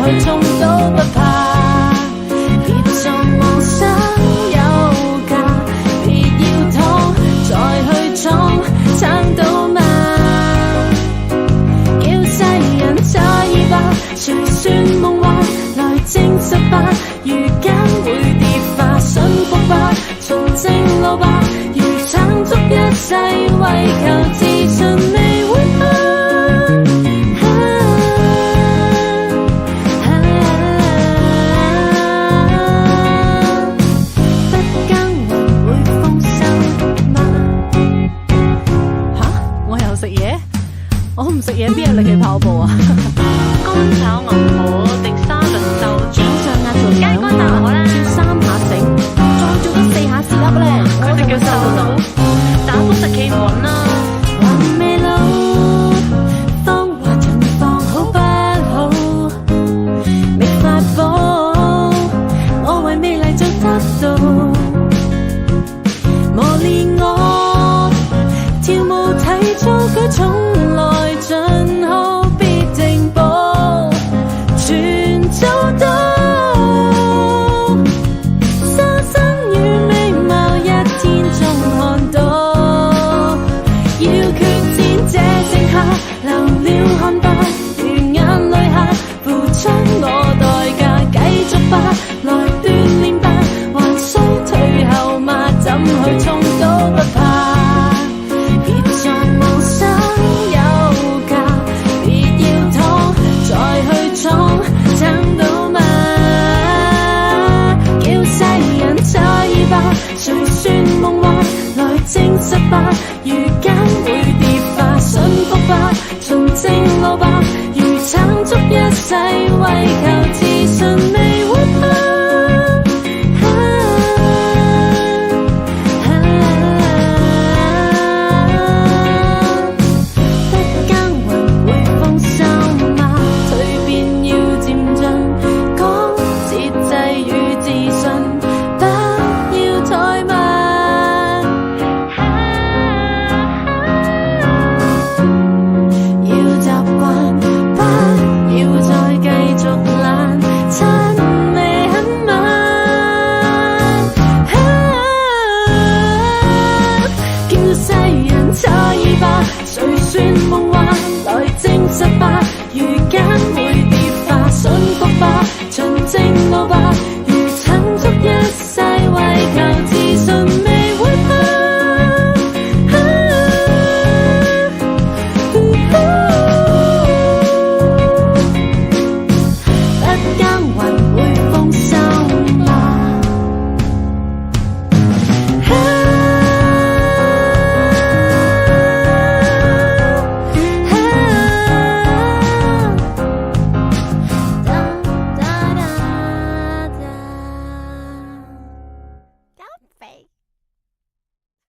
去衝都不怕。別再妄想有價，別要躺再去闖，撐到嗎？叫世人詫異吧，誰算夢幻來證實吧？如今會跌化，信服吧，從正路吧，如撐足一世為求自信未會怕。我唔食嘢，邊有力氣跑步啊？乾炒牛河，滴沙律豆漿，上壓做雞肝大河啦，照3下醒，再做多4下試粒咧，佢哋叫瘦到打風實企唔穩啦。還未老，當話盡放好不好？未發寶，我為美麗做得到，磨練我跳舞體操舉重。盡好必定步，全做到。沙僧與美貌一天中看到，要決戰這盛夏，流了汗吧，如眼淚下，付出我代價，繼續吧，來鍛鍊吧，還需退後嗎？怎去衝都不怕。別再妄想撐到嗎？叫世人詫異吧，誰算夢幻來證實吧？如今會跌化，信服吧，從正路吧，如撐足一世為求自信未會怕。誰算夢幻來證實吧？如今會跌化，信服吧，循正路吧，如撐足一世為求自信未會怕。